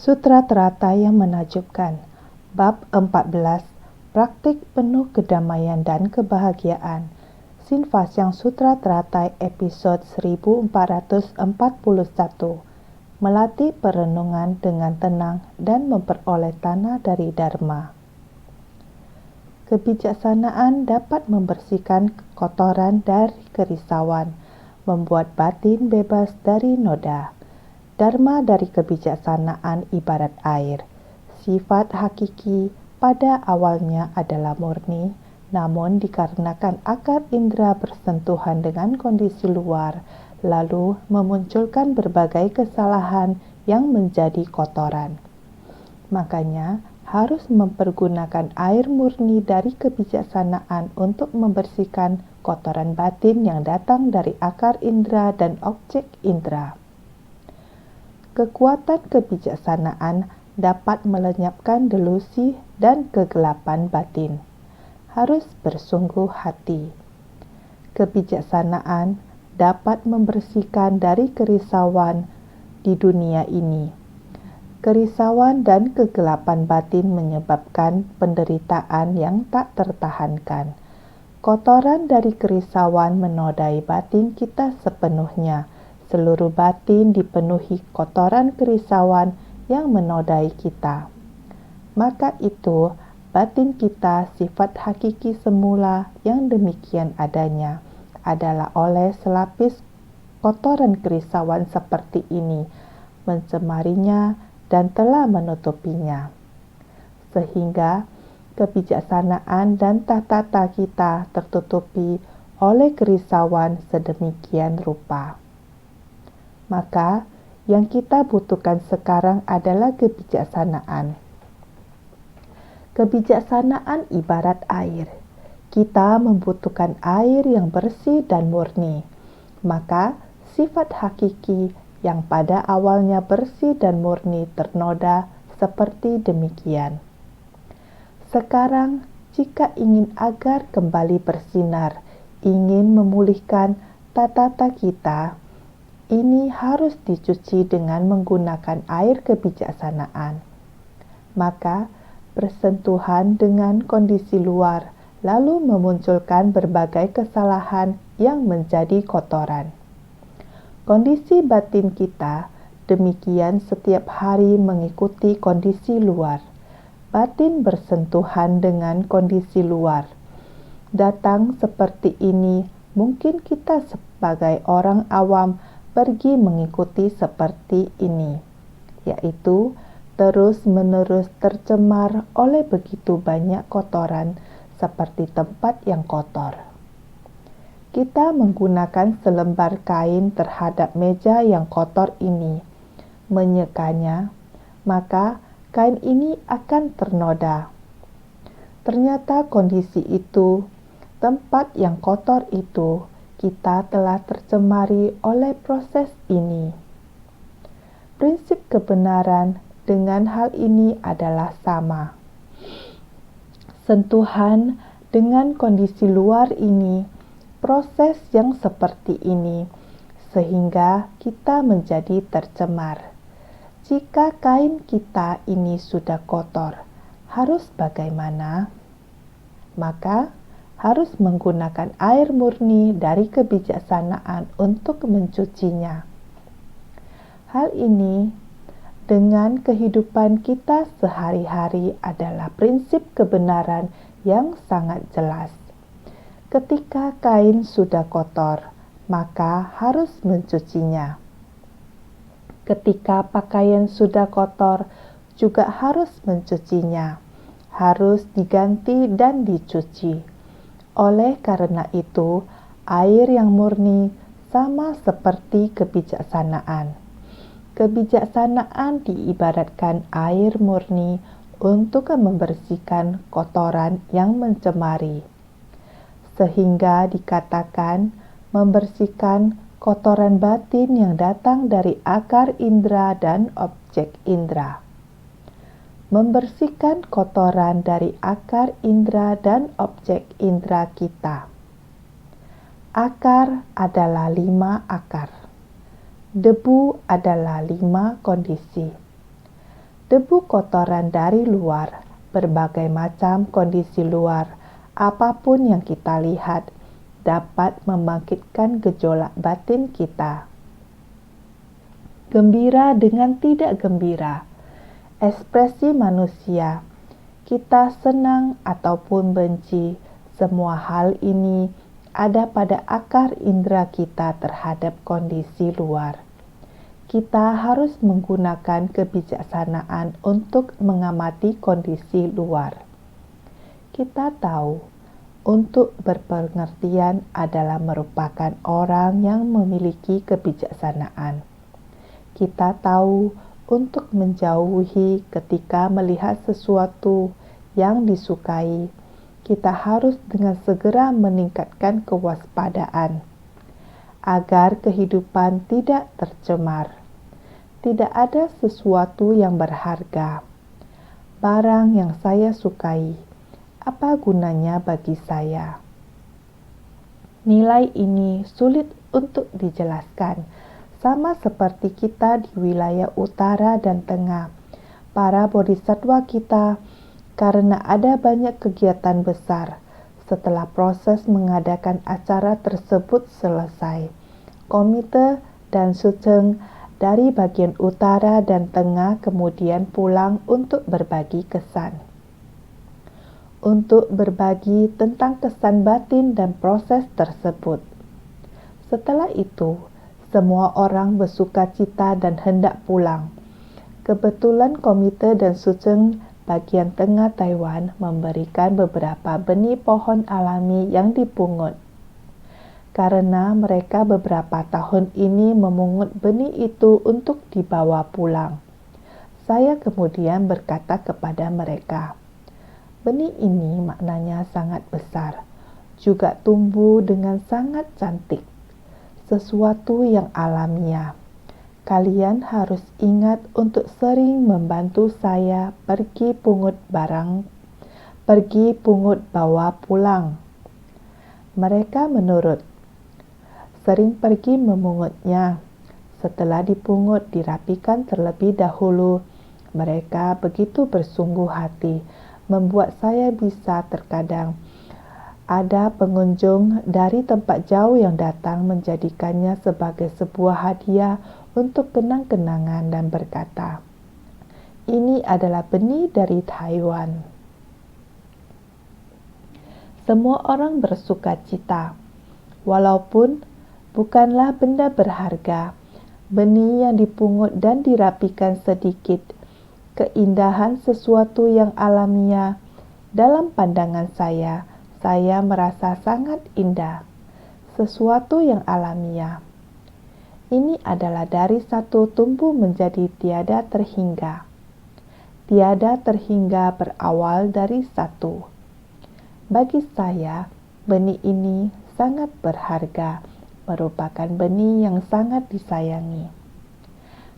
Sutra Teratai yang menakjubkan. Bab 14. Praktik penuh kedamaian dan kebahagiaan. Sinvasyang Sutra Teratai episode 1441. Melatih perenungan dengan tenang dan memperoleh tanah dari Dharma. Kebijaksanaan dapat membersihkan kotoran dari kerisauan, membuat batin bebas dari noda. Dharma dari kebijaksanaan ibarat air. Sifat hakiki pada awalnya adalah murni, namun dikarenakan akar indera bersentuhan dengan kondisi luar, lalu memunculkan berbagai kesalahan yang menjadi kotoran. Makanya, harus mempergunakan air murni dari kebijaksanaan untuk membersihkan kotoran batin yang datang dari akar indera dan objek indera. Kekuatan kebijaksanaan dapat melenyapkan delusi dan kegelapan batin. Harus bersungguh hati. Kebijaksanaan dapat membersihkan dari kerisauan di dunia ini. Kerisauan dan kegelapan batin menyebabkan penderitaan yang tak tertahankan. Kotoran dari kerisauan menodai batin kita sepenuhnya. Seluruh batin dipenuhi kotoran kerisauan yang menodai kita. Maka itu, batin kita sifat hakiki semula yang demikian adanya adalah oleh selapis kotoran kerisauan seperti ini, mencemarinya dan telah menutupinya. Sehingga kebijaksanaan dan tata kita tertutupi oleh kerisauan sedemikian rupa. Maka, yang kita butuhkan sekarang adalah kebijaksanaan. Kebijaksanaan ibarat air. Kita membutuhkan air yang bersih dan murni. Maka, sifat hakiki yang pada awalnya bersih dan murni ternoda seperti demikian. Sekarang, jika ingin agar kembali bersinar, ingin memulihkan tata kita, ini harus dicuci dengan menggunakan air kebijaksanaan. Maka, bersentuhan dengan kondisi luar, lalu memunculkan berbagai kesalahan yang menjadi kotoran. Kondisi batin kita demikian setiap hari mengikuti kondisi luar. Batin bersentuhan dengan kondisi luar. Datang seperti ini, mungkin kita sebagai orang awam pergi mengikuti seperti ini, yaitu terus-menerus tercemar oleh begitu banyak kotoran seperti tempat yang kotor. Kita menggunakan selembar kain terhadap meja yang kotor ini, menyekanya, maka kain ini akan ternoda. Ternyata kondisi itu, tempat yang kotor itu, kita telah tercemari oleh proses ini. Prinsip kebenaran dengan hal ini adalah sama. Sentuhan dengan kondisi luar ini, proses yang seperti ini, sehingga kita menjadi tercemar. Jika kain kita ini sudah kotor, harus bagaimana? Maka, harus menggunakan air murni dari kebijaksanaan untuk mencucinya. Hal ini, dengan kehidupan kita sehari-hari adalah prinsip kebenaran yang sangat jelas. Ketika kain sudah kotor, maka harus mencucinya. Ketika pakaian sudah kotor, juga harus mencucinya. Harus diganti dan dicuci. Oleh karena itu, air yang murni sama seperti kebijaksanaan. Kebijaksanaan diibaratkan air murni untuk membersihkan kotoran yang mencemari. Sehingga dikatakan membersihkan kotoran batin yang datang dari akar indera dan objek indera. Membersihkan kotoran dari akar indera dan objek indera kita. Akar adalah 5 akar. Debu adalah 5 kondisi. debu kotoran dari luar, berbagai macam kondisi luar, apapun yang kita lihat, dapat membangkitkan gejolak batin kita. Gembira dengan tidak gembira, ekspresi manusia, kita senang ataupun benci, semua hal ini ada pada akar indera kita terhadap kondisi luar. Kita harus menggunakan kebijaksanaan untuk mengamati kondisi luar. Kita tahu, untuk berpengertian adalah merupakan orang yang memiliki kebijaksanaan. Kita tahu untuk menjauhi ketika melihat sesuatu yang disukai, kita harus dengan segera meningkatkan kewaspadaan agar kehidupan tidak tercemar. Tidak ada sesuatu yang berharga. Barang yang saya sukai, apa gunanya bagi saya? Nilai ini sulit untuk dijelaskan, sama seperti kita di wilayah utara dan tengah. Para bodhisatwa kita, karena ada banyak kegiatan besar, setelah proses mengadakan acara tersebut selesai, komite dan suceng dari bagian utara dan tengah kemudian pulang untuk berbagi kesan. Untuk berbagi tentang kesan batin dan proses tersebut. Setelah itu, semua orang bersuka cita dan hendak pulang. Kebetulan komite dan suceng bagian tengah Taiwan memberikan beberapa benih pohon alami yang dipungut. Karena mereka beberapa tahun ini memungut benih itu untuk dibawa pulang. Saya kemudian berkata kepada mereka, benih ini maknanya sangat besar, juga tumbuh dengan sangat cantik, sesuatu yang alamiah. Kalian harus ingat untuk sering membantu saya pergi pungut bawa pulang. Mereka menurut. Sering pergi memungutnya. Setelah dipungut, dirapikan terlebih dahulu. Mereka begitu bersungguh hati, membuat saya bisa terkadang ada pengunjung dari tempat jauh yang datang menjadikannya sebagai sebuah hadiah untuk kenang-kenangan dan berkata, ini adalah benih dari Taiwan. Semua orang bersuka cita, walaupun bukanlah benda berharga, benih yang dipungut dan dirapikan sedikit, keindahan sesuatu yang alamiah. Dalam pandangan saya merasa sangat indah, sesuatu yang alamiah. Ini adalah dari satu tumbuh menjadi tiada terhingga. Tiada terhingga berawal dari satu. Bagi saya, benih ini sangat berharga, merupakan benih yang sangat disayangi.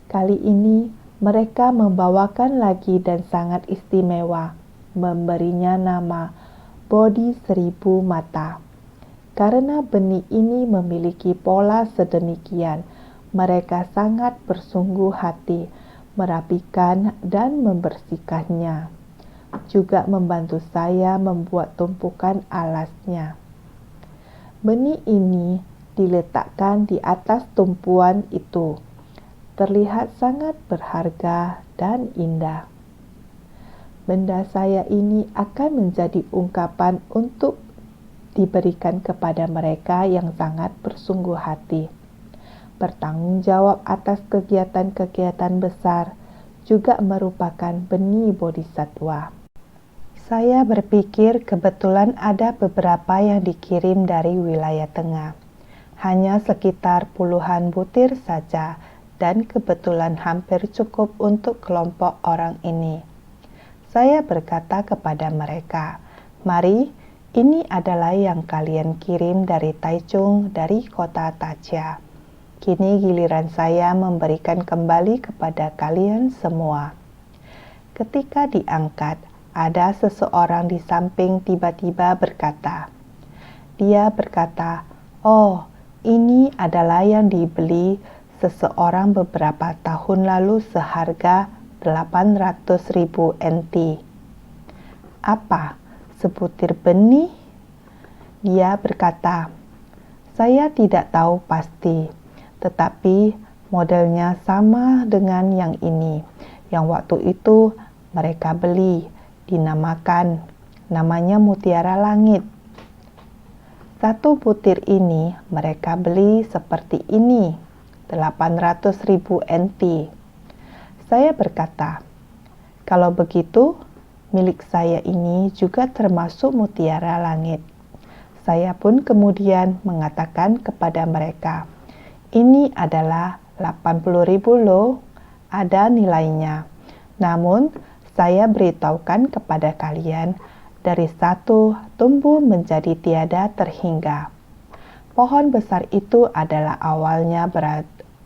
Kali ini mereka membawakan lagi dan sangat istimewa, memberinya nama Bodhi Seribu Mata. Karena benih ini memiliki pola sedemikian, mereka sangat bersungguh hati merapikan dan membersihkannya. Juga membantu saya membuat tumpukan alasnya. Benih ini diletakkan di atas tumpuan itu. Terlihat sangat berharga dan indah. Benda saya ini akan menjadi ungkapan untuk diberikan kepada mereka yang sangat bersungguh hati. Bertanggung jawab atas kegiatan-kegiatan besar juga merupakan benih bodhisatwa. Saya berpikir kebetulan ada beberapa yang dikirim dari wilayah tengah. Hanya sekitar puluhan butir saja dan kebetulan hampir cukup untuk kelompok orang ini. Saya berkata kepada mereka, mari, ini adalah yang kalian kirim dari Taichung dari kota Taccia. Kini giliran saya memberikan kembali kepada kalian semua. Ketika diangkat, ada seseorang di samping tiba-tiba berkata, oh, ini adalah yang dibeli seseorang beberapa tahun lalu seharga 800.000 NT. Apa? Sebutir benih? Dia berkata, saya tidak tahu pasti, tetapi modelnya sama dengan yang ini, yang waktu itu mereka beli, namanya mutiara langit. Satu butir ini mereka beli seperti ini, 800.000 NT. Saya berkata, kalau begitu, milik saya ini juga termasuk mutiara langit. Saya pun kemudian mengatakan kepada mereka, ini adalah 80.000 loh, ada nilainya. Namun, saya beritahukan kepada kalian, dari satu tumbuh menjadi tiada terhingga. Pohon besar itu adalah awalnya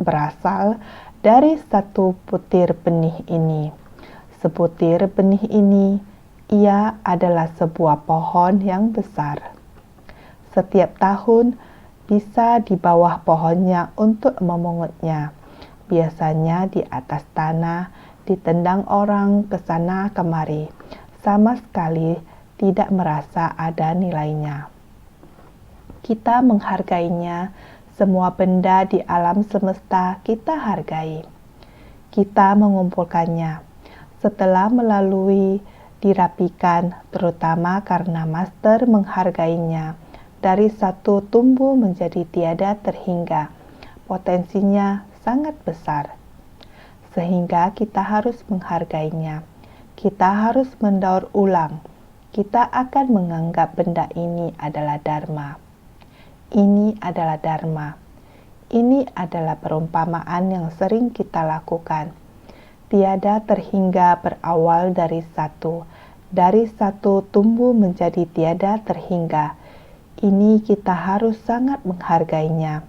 berasal dari satu butir benih ini. Sebutir benih ini, ia adalah sebuah pohon yang besar. Setiap tahun bisa di bawah pohonnya untuk memungutnya. Biasanya di atas tanah, ditendang orang ke sana kemari, sama sekali tidak merasa ada nilainya. Kita menghargainya, semua benda di alam semesta kita hargai. Kita mengumpulkannya setelah melalui dirapikan, terutama karena master menghargainya. Dari satu tumbuh menjadi tiada terhingga, potensinya sangat besar. Sehingga kita harus menghargainya. Kita harus mendaur ulang. Kita akan menganggap benda ini adalah dharma. Ini adalah dharma. Ini adalah perumpamaan yang sering kita lakukan. Tiada terhingga berawal dari satu tumbuh menjadi tiada terhingga. Ini kita harus sangat menghargainya.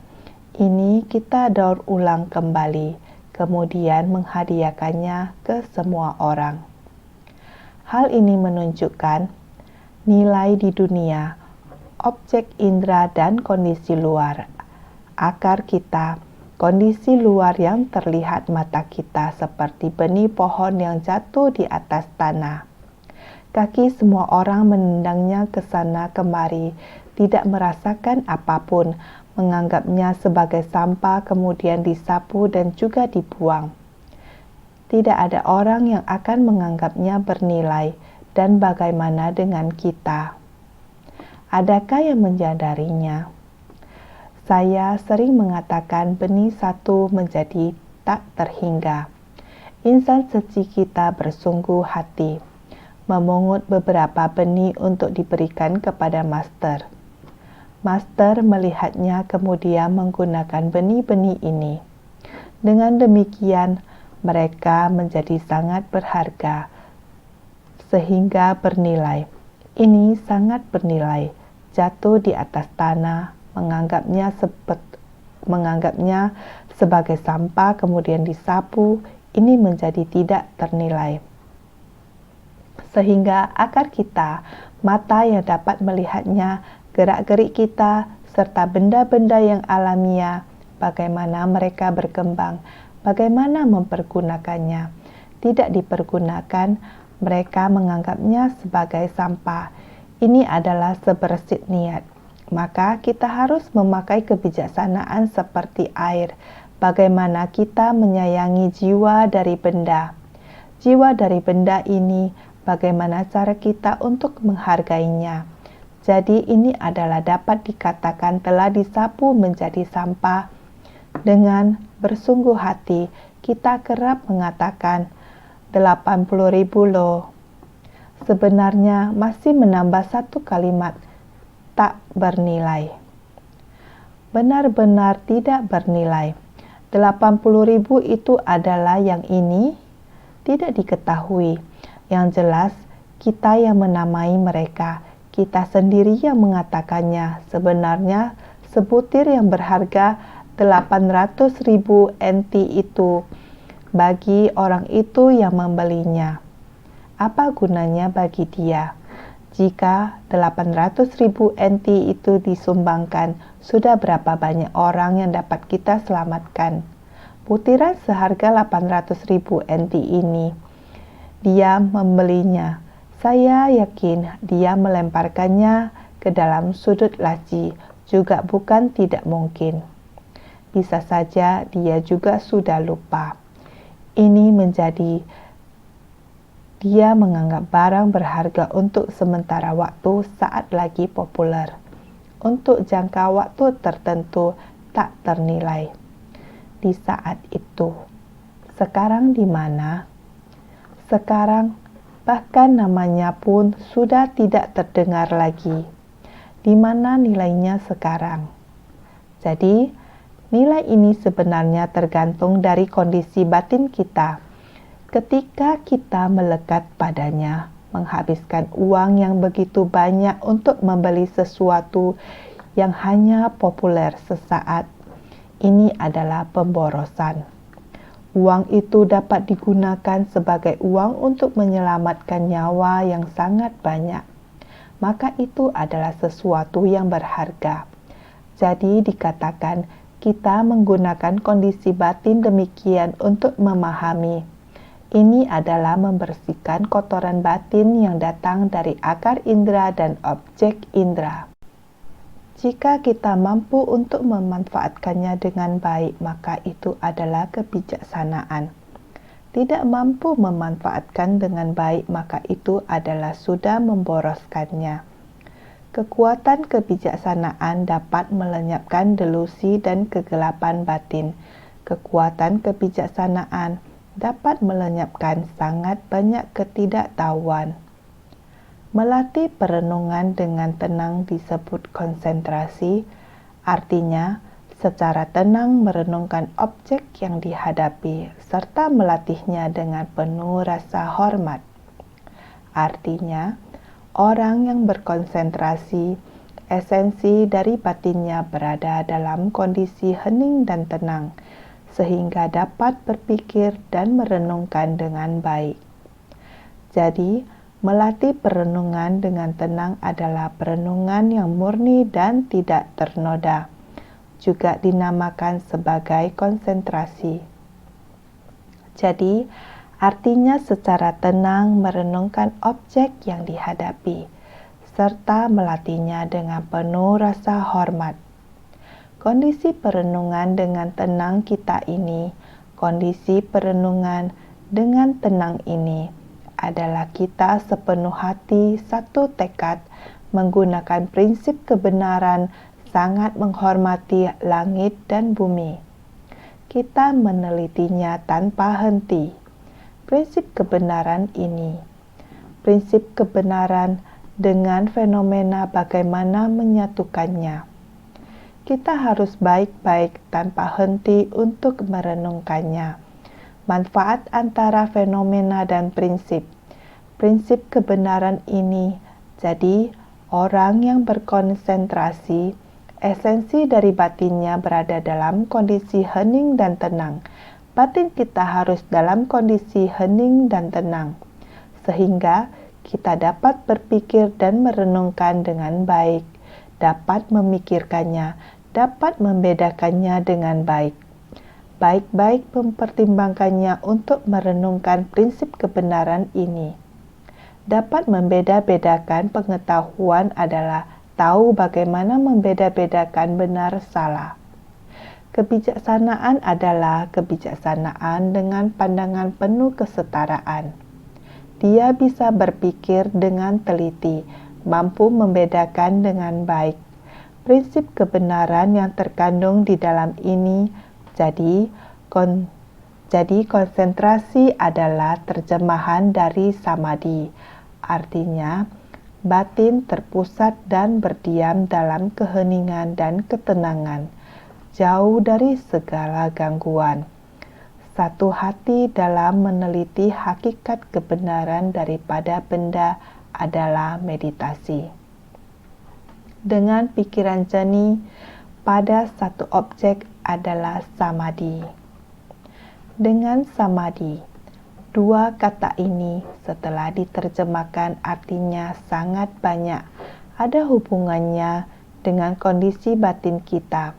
Ini kita daur ulang kembali, kemudian menghadiahkannya ke semua orang. Hal ini menunjukkan nilai di dunia, objek indera dan kondisi luar. Akar kita, kondisi luar yang terlihat mata kita seperti benih pohon yang jatuh di atas tanah. Kaki semua orang menendangnya ke sana kemari, tidak merasakan apapun, menganggapnya sebagai sampah kemudian disapu dan juga dibuang. Tidak ada orang yang akan menganggapnya bernilai. Dan bagaimana dengan kita? Adakah yang menyadarinya? Saya sering mengatakan benih satu menjadi tak terhingga. Insan suci kita bersungguh hati, memungut beberapa benih untuk diberikan kepada master. Master melihatnya kemudian menggunakan benih-benih ini. Dengan demikian, mereka menjadi sangat berharga, sehingga bernilai. Ini sangat bernilai. Jatuh di atas tanah, menganggapnya sebagai sampah, kemudian disapu, ini menjadi tidak ternilai. Sehingga akar kita, mata yang dapat melihatnya, gerak-gerik kita, serta benda-benda yang alamiah, bagaimana mereka berkembang, bagaimana mempergunakannya, tidak dipergunakan, mereka menganggapnya sebagai sampah. Ini adalah sebersit niat. Maka kita harus memakai kebijaksanaan seperti air. Bagaimana kita menyayangi jiwa dari benda. Jiwa dari benda ini, bagaimana cara kita untuk menghargainya. Jadi ini adalah dapat dikatakan telah disapu menjadi sampah. Dengan bersungguh hati, kita kerap mengatakan, 80.000 loh. Sebenarnya masih menambah satu kalimat, tak bernilai. Benar-benar tidak bernilai. 80.000 itu adalah yang ini? Tidak diketahui. Yang jelas, kita yang menamai mereka. Kita sendiri yang mengatakannya. Sebenarnya, sebutir yang berharga 800.000 NT itu bagi orang itu yang membelinya. Apa gunanya bagi dia? Jika 800.000 NT itu disumbangkan, sudah berapa banyak orang yang dapat kita selamatkan? Butiran seharga 800.000 NT ini. Dia membelinya. Saya yakin dia melemparkannya ke dalam sudut laci, juga bukan tidak mungkin. Bisa saja dia juga sudah lupa. Ini menjadi dia menganggap barang berharga untuk sementara waktu saat lagi populer. Untuk jangka waktu tertentu tak ternilai. Di saat itu. Sekarang di mana? Sekarang bahkan namanya pun sudah tidak terdengar lagi. Di mana nilainya sekarang? Jadi, nilai ini sebenarnya tergantung dari kondisi batin kita. Ketika kita melekat padanya, menghabiskan uang yang begitu banyak untuk membeli sesuatu yang hanya populer sesaat, ini adalah pemborosan. Uang itu dapat digunakan sebagai uang untuk menyelamatkan nyawa yang sangat banyak. Maka itu adalah sesuatu yang berharga. Jadi dikatakan kita menggunakan kondisi batin demikian untuk memahami. Ini adalah membersihkan kotoran batin yang datang dari akar indera dan objek indera. Jika kita mampu untuk memanfaatkannya dengan baik, maka itu adalah kebijaksanaan. Tidak mampu memanfaatkan dengan baik, maka itu adalah sudah memboroskannya. Kekuatan kebijaksanaan dapat melenyapkan delusi dan kegelapan batin. Kekuatan kebijaksanaan dapat melenyapkan sangat banyak ketidaktahuan. Melatih perenungan dengan tenang disebut konsentrasi, artinya secara tenang merenungkan objek yang dihadapi serta melatihnya dengan penuh rasa hormat. Artinya, orang yang berkonsentrasi, esensi dari batinnya berada dalam kondisi hening dan tenang, sehingga dapat berpikir dan merenungkan dengan baik. Jadi, melatih perenungan dengan tenang adalah perenungan yang murni dan tidak ternoda. Juga dinamakan sebagai konsentrasi. Jadi, artinya secara tenang merenungkan objek yang dihadapi, serta melatihnya dengan penuh rasa hormat. Kondisi perenungan dengan tenang kita ini, kondisi perenungan dengan tenang ini, adalah kita sepenuh hati satu tekad menggunakan prinsip kebenaran sangat menghormati langit dan bumi. Kita menelitinya tanpa henti. Prinsip kebenaran ini, prinsip kebenaran dengan fenomena bagaimana menyatukannya. Kita harus baik-baik tanpa henti untuk merenungkannya. Manfaat antara fenomena dan prinsip. Prinsip kebenaran ini, jadi orang yang berkonsentrasi, esensi dari batinnya berada dalam kondisi hening dan tenang. Batin kita harus dalam kondisi hening dan tenang, sehingga kita dapat berpikir dan merenungkan dengan baik, dapat memikirkannya, dapat membedakannya dengan baik. Baik-baik mempertimbangkannya untuk merenungkan prinsip kebenaran ini. Dapat membeda-bedakan pengetahuan adalah tahu bagaimana membeda-bedakan benar salah. Kebijaksanaan adalah kebijaksanaan dengan pandangan penuh kesetaraan. Dia bisa berpikir dengan teliti, mampu membedakan dengan baik. Prinsip kebenaran yang terkandung di dalam ini jadi konsentrasi adalah terjemahan dari samadhi, artinya batin terpusat dan berdiam dalam keheningan dan ketenangan, jauh dari segala gangguan. Satu hati dalam meneliti hakikat kebenaran daripada benda adalah meditasi. Dengan pikiran jernih pada satu objek adalah samadhi. Dengan samadhi, dua kata ini setelah diterjemahkan artinya sangat banyak ada hubungannya dengan kondisi batin kita.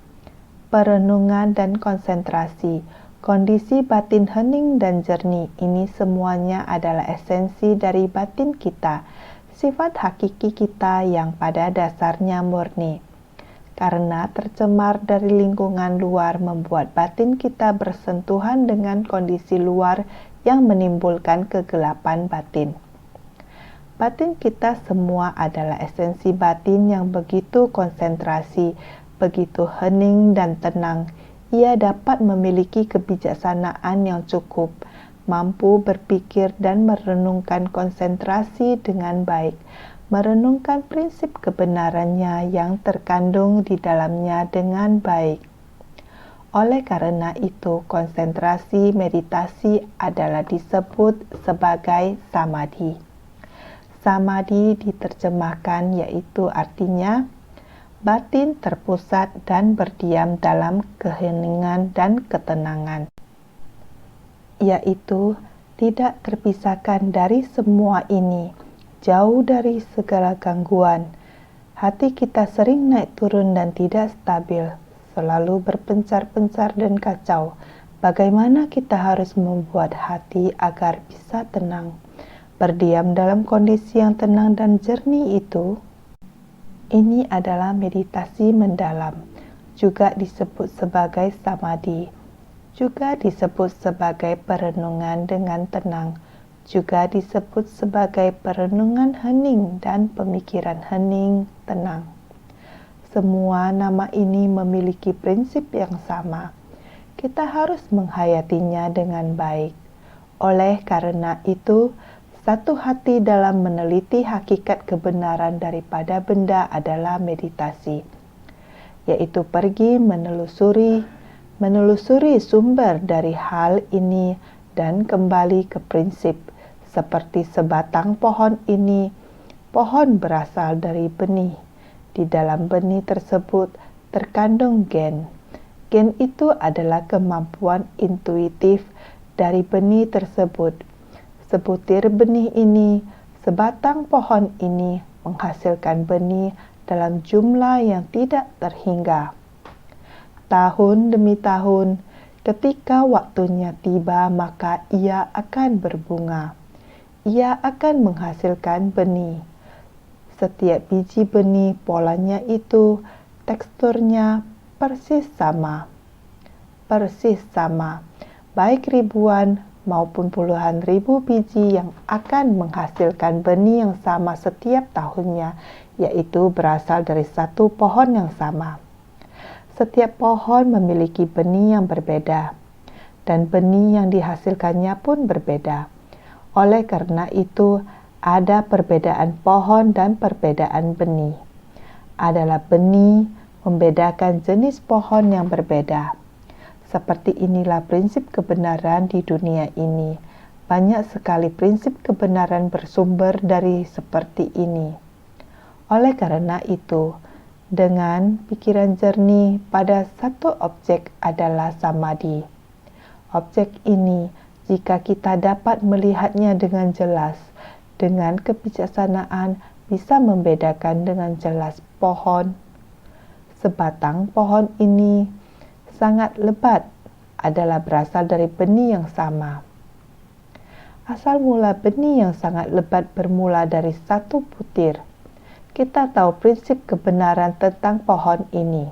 Perenungan dan konsentrasi Kondisi batin hening dan jernih ini semuanya adalah esensi dari batin kita, sifat hakiki kita yang pada dasarnya murni. Karena tercemar dari lingkungan luar membuat batin kita bersentuhan dengan kondisi luar yang menimbulkan kegelapan batin. Batin kita semua adalah esensi batin yang begitu konsentrasi, begitu hening dan tenang. Ia dapat memiliki kebijaksanaan yang cukup, mampu berpikir dan merenungkan konsentrasi dengan baik, merenungkan prinsip kebenarannya yang terkandung di dalamnya dengan baik. Oleh karena itu, konsentrasi meditasi adalah disebut sebagai samadhi. Samadhi diterjemahkan yaitu artinya batin terpusat dan berdiam dalam keheningan dan ketenangan, yaitu tidak terpisahkan dari semua ini, jauh dari segala gangguan. Hati kita sering naik turun dan tidak stabil, selalu berpencar-pencar dan kacau. Bagaimana kita harus membuat hati agar bisa tenang, berdiam dalam kondisi yang tenang dan jernih itu? Ini adalah meditasi mendalam, juga disebut sebagai samadhi, juga disebut sebagai perenungan dengan tenang, juga disebut sebagai perenungan hening dan pemikiran hening tenang. Semua nama ini memiliki prinsip yang sama. Kita harus menghayatinya dengan baik. Oleh karena itu, satu hati dalam meneliti hakikat kebenaran daripada benda adalah meditasi, yaitu pergi menelusuri sumber dari hal ini dan kembali ke prinsip. Seperti sebatang pohon ini, pohon berasal dari benih. Di dalam benih tersebut terkandung gen. Gen itu adalah kemampuan intuitif dari benih tersebut. Sebutir benih ini, sebatang pohon ini menghasilkan benih dalam jumlah yang tidak terhingga. Tahun demi tahun, ketika waktunya tiba maka ia akan berbunga. Ia akan menghasilkan benih. Setiap biji benih polanya itu, teksturnya persis sama. Baik ribuan maupun puluhan ribu biji yang akan menghasilkan benih yang sama setiap tahunnya, yaitu berasal dari satu pohon yang sama. Setiap pohon memiliki benih yang berbeda, dan benih yang dihasilkannya pun berbeda. Oleh karena itu, ada perbedaan pohon dan perbedaan benih. Adalah benih membedakan jenis pohon yang berbeda. Seperti inilah prinsip kebenaran di dunia ini. Banyak sekali prinsip kebenaran bersumber dari seperti ini. Oleh karena itu, dengan pikiran jernih pada satu objek adalah samadhi. Objek ini, jika kita dapat melihatnya dengan jelas, dengan kebijaksanaan bisa membedakan dengan jelas pohon. Sebatang pohon ini sangat lebat adalah berasal dari benih yang sama. Asal mula benih yang sangat lebat bermula dari satu butir. Kita tahu prinsip kebenaran tentang pohon ini.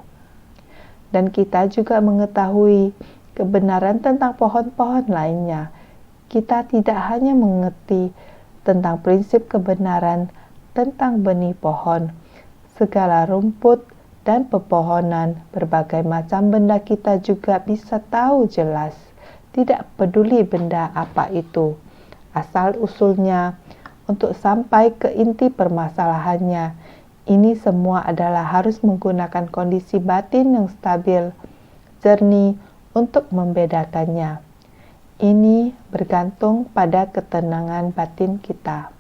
Dan kita juga mengetahui kebenaran tentang pohon-pohon lainnya. Kita tidak hanya mengerti tentang prinsip kebenaran tentang benih pohon, segala rumput dan pepohonan, berbagai macam benda kita juga bisa tahu jelas. Tidak peduli benda apa itu, asal-usulnya, untuk sampai ke inti permasalahannya. Ini semua adalah harus menggunakan kondisi batin yang stabil, jernih untuk membedakannya. Ini bergantung pada ketenangan batin kita.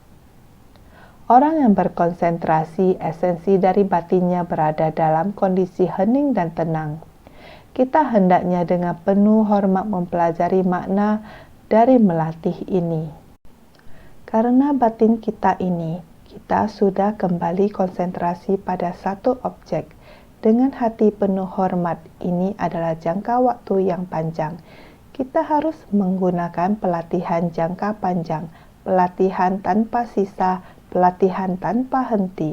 Orang yang berkonsentrasi, esensi dari batinnya berada dalam kondisi hening dan tenang. Kita hendaknya dengan penuh hormat mempelajari makna dari melatih ini. Karena batin kita ini, kita sudah kembali konsentrasi pada satu objek. Dengan hati penuh hormat, ini adalah jangka waktu yang panjang. kita harus menggunakan pelatihan jangka panjang, pelatihan tanpa sisa, pelatihan tanpa henti.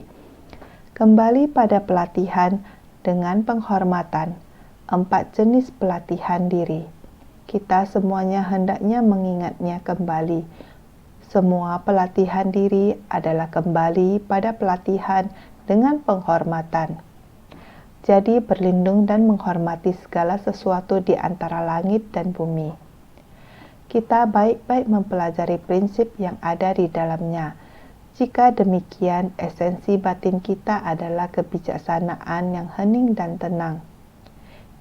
Kembali pada pelatihan dengan penghormatan, 4 jenis pelatihan diri. Kita semuanya hendaknya mengingatnya kembali. Semua pelatihan diri adalah kembali pada pelatihan dengan penghormatan. Jadi berlindung dan menghormati segala sesuatu di antara langit dan bumi. Kita baik-baik mempelajari prinsip yang ada di dalamnya. Jika demikian, esensi batin kita adalah kebijaksanaan yang hening dan tenang.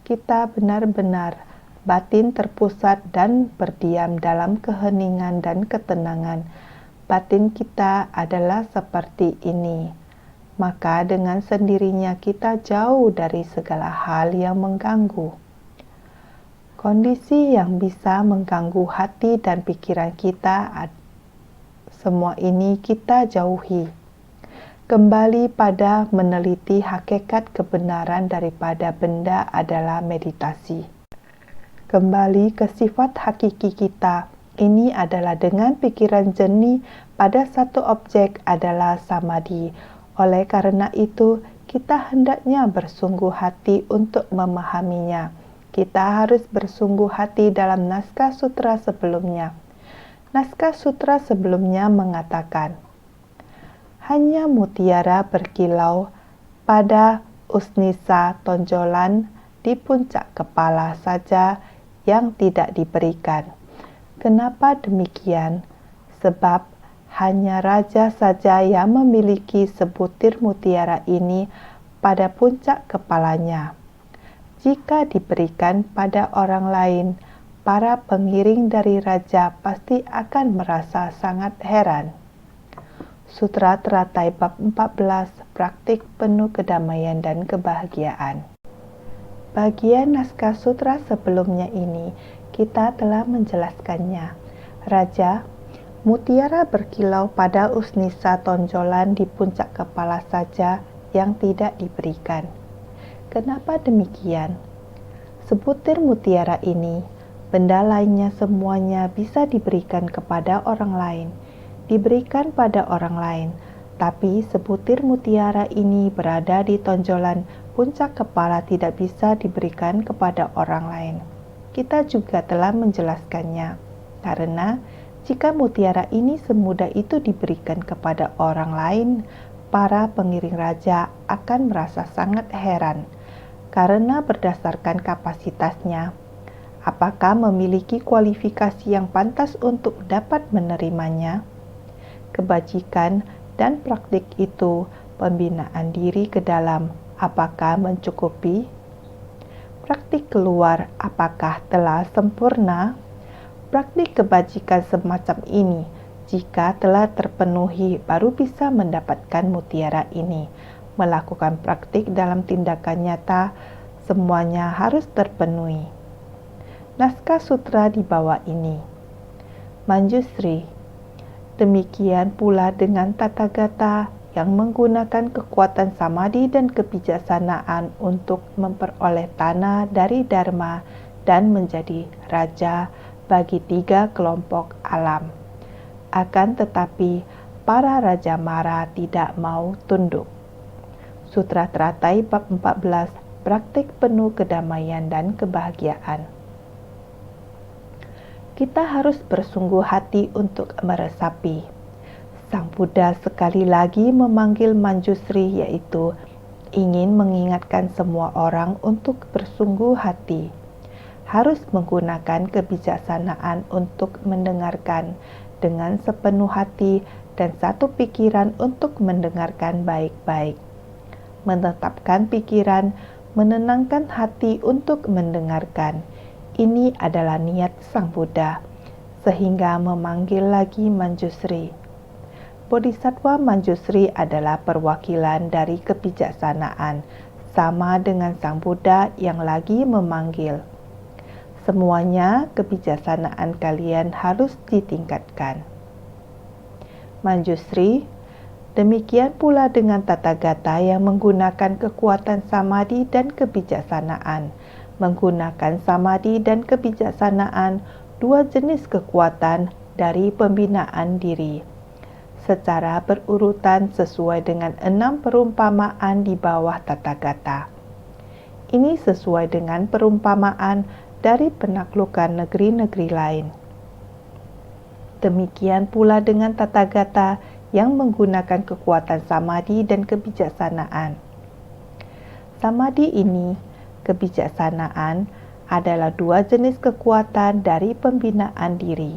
Kita benar-benar batin terpusat dan berdiam dalam keheningan dan ketenangan. Batin kita adalah seperti ini. Maka dengan sendirinya kita jauh dari segala hal yang mengganggu. Kondisi yang bisa mengganggu hati dan pikiran kita, semua ini kita jauhi. Kembali pada meneliti hakikat kebenaran daripada benda adalah meditasi. Kembali ke sifat hakiki kita, ini adalah dengan pikiran jernih pada satu objek adalah samadhi. Oleh karena itu, kita hendaknya bersungguh hati untuk memahaminya. Kita harus bersungguh hati dalam naskah sutra sebelumnya. Naskah sutra sebelumnya mengatakan, hanya mutiara berkilau pada usnisa tonjolan di puncak kepala saja yang tidak diberikan. Kenapa demikian? Sebab hanya raja saja yang memiliki sebutir mutiara ini pada puncak kepalanya. Jika diberikan pada orang lain, para pengiring dari raja pasti akan merasa sangat heran. Sutra Teratai bab 14, praktik penuh kedamaian dan kebahagiaan. Bagian naskah sutra sebelumnya ini kita telah menjelaskannya. Raja, mutiara berkilau pada usnisa tonjolan di puncak kepala saja yang tidak diberikan. Kenapa demikian? Sebutir mutiara ini, benda lainnya semuanya bisa diberikan kepada orang lain, diberikan pada orang lain, tapi sebutir mutiara ini berada di tonjolan puncak kepala tidak bisa diberikan kepada orang lain. Kita juga telah menjelaskannya, karena jika mutiara ini semudah itu diberikan kepada orang lain, para pengiring raja akan merasa sangat heran, karena berdasarkan kapasitasnya, apakah memiliki kualifikasi yang pantas untuk dapat menerimanya? Kebajikan dan praktik itu, pembinaan diri ke dalam, apakah mencukupi? Praktik keluar, apakah telah sempurna? Praktik kebajikan semacam ini, jika telah terpenuhi, baru bisa mendapatkan mutiara ini. Melakukan praktik dalam tindakan nyata, semuanya harus terpenuhi. Naskah sutra di bawah ini. Manjusri. Demikian pula dengan Tathagata yang menggunakan kekuatan samadhi dan kebijaksanaan untuk memperoleh tanah dari Dharma dan menjadi raja bagi 3 kelompok alam. Akan tetapi, para Raja Mara tidak mau tunduk. Sutra Teratai bab 14, praktik penuh kedamaian dan kebahagiaan. Kita harus bersungguh hati untuk meresapi. Sang Buddha sekali lagi memanggil Manjusri, yaitu ingin mengingatkan semua orang untuk bersungguh hati. Harus menggunakan kebijaksanaan untuk mendengarkan dengan sepenuh hati dan satu pikiran untuk mendengarkan baik-baik. Menetapkan pikiran, menenangkan hati untuk mendengarkan. Ini adalah niat Sang Buddha, sehingga memanggil lagi Manjusri. Bodhisattva Manjusri adalah perwakilan dari kebijaksanaan, sama dengan Sang Buddha yang lagi memanggil. Semuanya kebijaksanaan kalian harus ditingkatkan. Manjusri, demikian pula dengan Tathagata yang menggunakan kekuatan samadhi dan kebijaksanaan. menggunakan samadhi dan kebijaksanaan, dua jenis kekuatan dari pembinaan diri, secara berurutan sesuai dengan 6 perumpamaan di bawah Tathagata. Ini sesuai dengan perumpamaan dari penaklukan negeri-negeri lain. Demikian pula dengan Tathagata yang menggunakan kekuatan samadhi dan kebijaksanaan. Samadhi ini, kebijaksanaan, adalah dua jenis kekuatan dari pembinaan diri.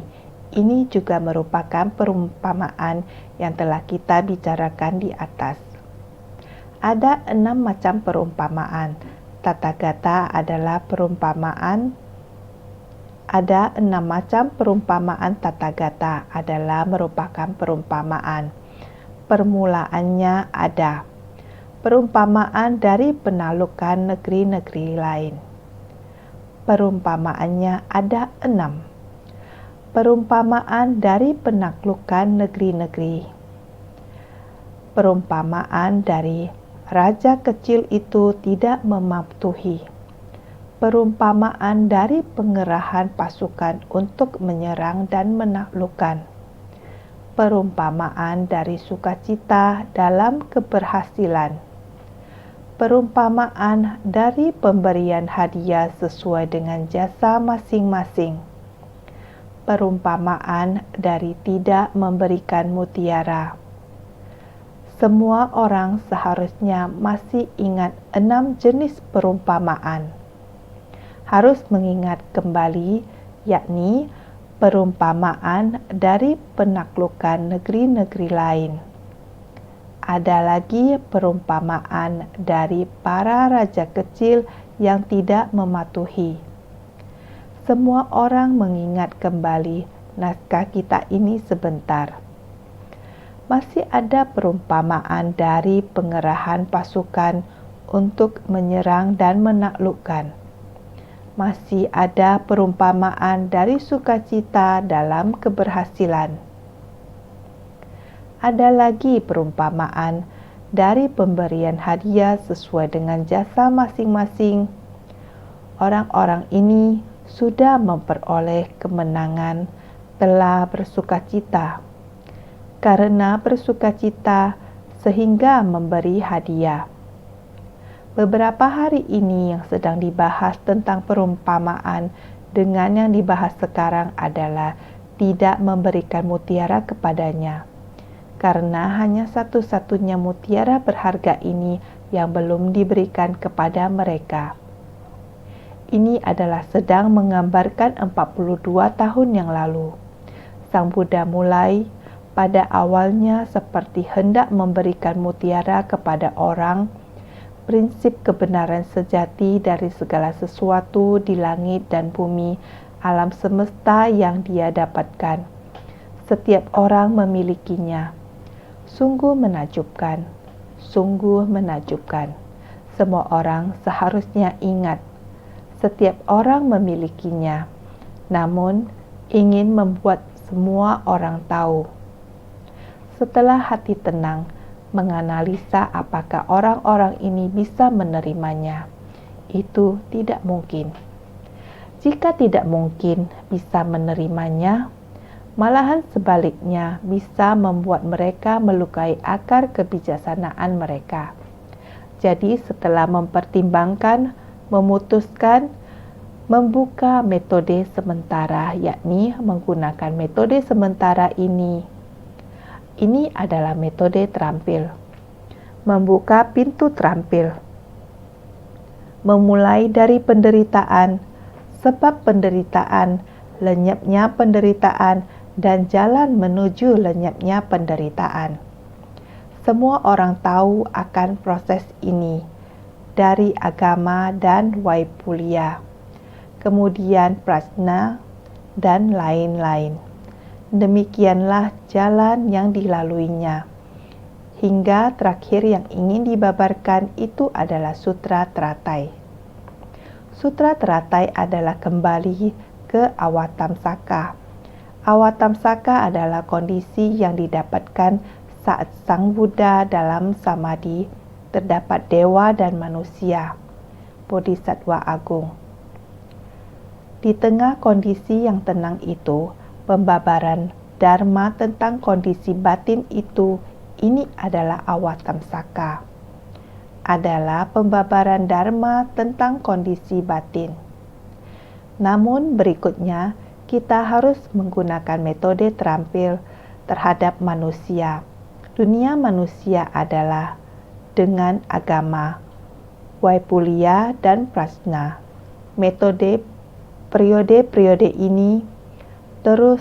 Ini juga merupakan perumpamaan yang telah kita bicarakan di atas. Ada 6 macam perumpamaan. Tathagata adalah perumpamaan. Ada 6 macam perumpamaan Tathagata adalah merupakan perumpamaan. Permulaannya ada. Perumpamaan dari penaklukan negeri-negeri lain. Perumpamaannya ada 6. Perumpamaan dari penaklukan negeri-negeri. Perumpamaan dari raja kecil itu tidak mematuhi. Perumpamaan dari pengerahan pasukan untuk menyerang dan menaklukkan. Perumpamaan dari sukacita dalam keberhasilan. Perumpamaan dari pemberian hadiah sesuai dengan jasa masing-masing. Perumpamaan dari tidak memberikan mutiara. Semua orang seharusnya masih ingat 6 jenis perumpamaan. Harus mengingat kembali, yakni perumpamaan dari penaklukan negeri-negeri lain. Ada lagi perumpamaan dari para raja kecil yang tidak mematuhi. Semua orang mengingat kembali naskah kita ini sebentar. Masih ada perumpamaan dari pengerahan pasukan untuk menyerang dan menaklukkan. Masih ada perumpamaan dari sukacita dalam keberhasilan. Ada lagi perumpamaan dari pemberian hadiah sesuai dengan jasa masing-masing. Orang-orang ini sudah memperoleh kemenangan, telah bersukacita. Karena bersukacita sehingga memberi hadiah. Beberapa hari ini yang sedang dibahas tentang perumpamaan dengan yang dibahas sekarang adalah tidak memberikan mutiara kepadanya. Karena hanya satu-satunya mutiara berharga ini yang belum diberikan kepada mereka. Ini adalah sedang menggambarkan 42 tahun yang lalu. Sang Buddha mulai pada awalnya seperti hendak memberikan mutiara kepada orang, prinsip kebenaran sejati dari segala sesuatu di langit dan bumi, alam semesta yang dia dapatkan. Setiap orang memilikinya. Sungguh menakjubkan, sungguh menakjubkan. Semua orang seharusnya ingat, setiap orang memilikinya, namun ingin membuat semua orang tahu. Setelah hati tenang, menganalisa apakah orang-orang ini bisa menerimanya. Itu tidak mungkin. Jika tidak mungkin bisa menerimanya, malahan sebaliknya bisa membuat mereka melukai akar kebijaksanaan mereka. Jadi setelah mempertimbangkan, memutuskan, membuka metode sementara, yakni menggunakan metode sementara ini. Ini adalah metode terampil. Membuka pintu terampil. Memulai dari penderitaan, sebab penderitaan, lenyapnya penderitaan, dan jalan menuju lenyapnya penderitaan. Semua orang tahu akan proses ini dari agama dan Waipulia, kemudian prajna, dan lain-lain. Demikianlah jalan yang dilaluinya. Hingga terakhir yang ingin dibabarkan itu adalah Sutra Teratai. Sutra Teratai adalah kembali ke Awatamsaka. Awatamsaka adalah kondisi yang didapatkan saat Sang Buddha dalam samadhi, terdapat dewa dan manusia, Bodhisattva agung. Di tengah kondisi yang tenang itu, pembabaran Dharma tentang kondisi batin itu, ini adalah awatamsaka. Adalah pembabaran Dharma tentang kondisi batin. Namun berikutnya, kita harus menggunakan metode terampil terhadap manusia. Dunia manusia adalah dengan agama, Waipulia dan Prajna. Metode periode-periode ini terus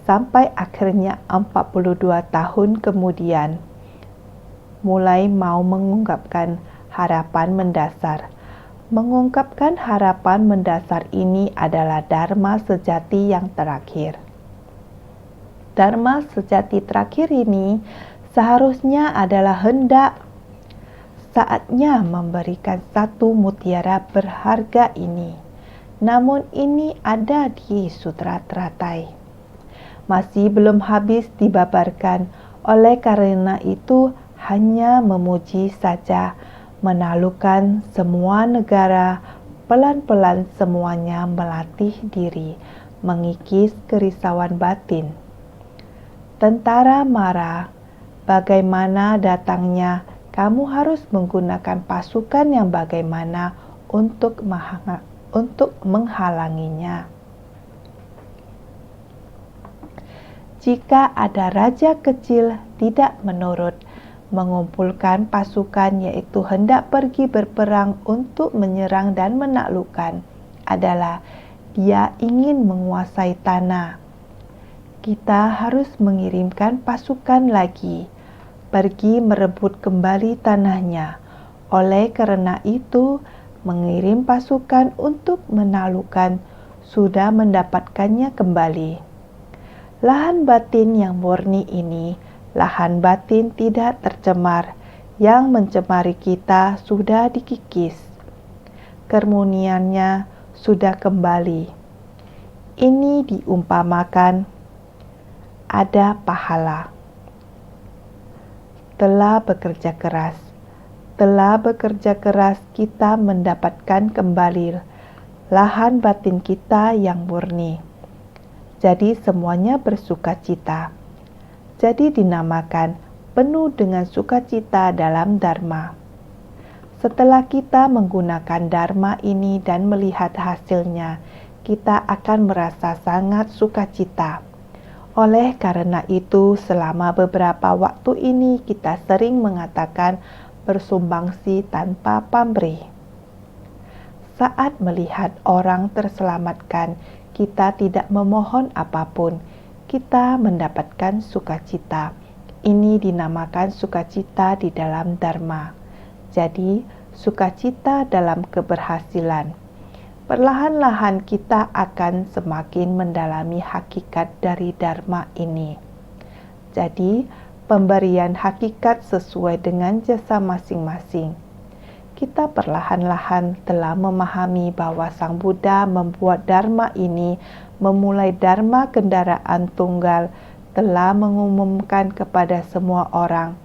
sampai akhirnya 42 tahun kemudian mulai mau mengungkapkan harapan mendasar. Mengungkapkan harapan mendasar ini adalah Dharma sejati yang terakhir. Dharma sejati terakhir ini seharusnya adalah hendak saatnya memberikan satu mutiara berharga ini. Namun ini ada di Sutra Teratai. Masih belum habis dibabarkan, oleh karena itu hanya memuji saja, menaklukkan semua negara, pelan-pelan semuanya melatih diri, mengikis kerisauan batin. Tentara marah, bagaimana datangnya, kamu harus menggunakan pasukan yang bagaimana untuk menghalanginya. Jika ada raja kecil tidak menurut, mengumpulkan pasukan yaitu hendak pergi berperang untuk menyerang dan menaklukkan adalah dia ingin menguasai tanah. Kita harus mengirimkan pasukan lagi, pergi merebut kembali tanahnya. Oleh karena itu, mengirim pasukan untuk menaklukkan sudah mendapatkannya kembali. Lahan batin yang murni ini, lahan batin tidak tercemar, yang mencemari kita sudah dikikis. Kemurniannya sudah kembali. Ini diumpamakan ada pahala. Telah bekerja keras kita mendapatkan kembali lahan batin kita yang murni. Jadi semuanya bersukacita. Jadi dinamakan penuh dengan sukacita dalam Dharma. Setelah kita menggunakan Dharma ini dan melihat hasilnya, kita akan merasa sangat sukacita. Oleh karena itu, selama beberapa waktu ini kita sering mengatakan bersumbangsi tanpa pamrih. Saat melihat orang terselamatkan, kita tidak memohon apapun, kita mendapatkan sukacita. Ini dinamakan sukacita di dalam Dharma. Jadi, sukacita dalam keberhasilan. Perlahan-lahan kita akan semakin mendalami hakikat dari Dharma ini. Jadi, pemberian hakikat sesuai dengan jasa masing-masing. Kita perlahan-lahan telah memahami bahwa Sang Buddha membuat Dharma ini, memulai Dharma kendaraan tunggal, telah mengumumkan kepada semua orang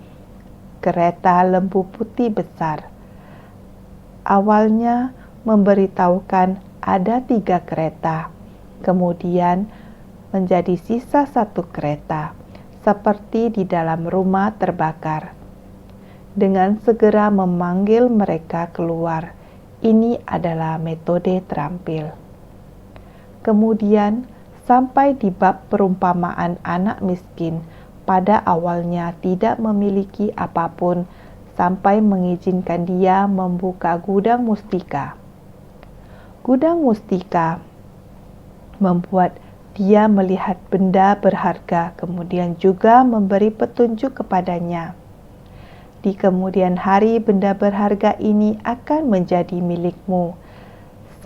kereta lembu putih besar. Awalnya memberitahukan ada 3 kereta, kemudian menjadi sisa 1 kereta, seperti di dalam rumah terbakar. Dengan segera memanggil mereka keluar. Ini adalah metode terampil. Kemudian sampai di bab perumpamaan anak miskin, pada awalnya tidak memiliki apapun, sampai mengizinkan dia membuka gudang mustika. Gudang mustika membuat dia melihat benda berharga, kemudian juga memberi petunjuk kepadanya. Di kemudian hari benda berharga ini akan menjadi milikmu.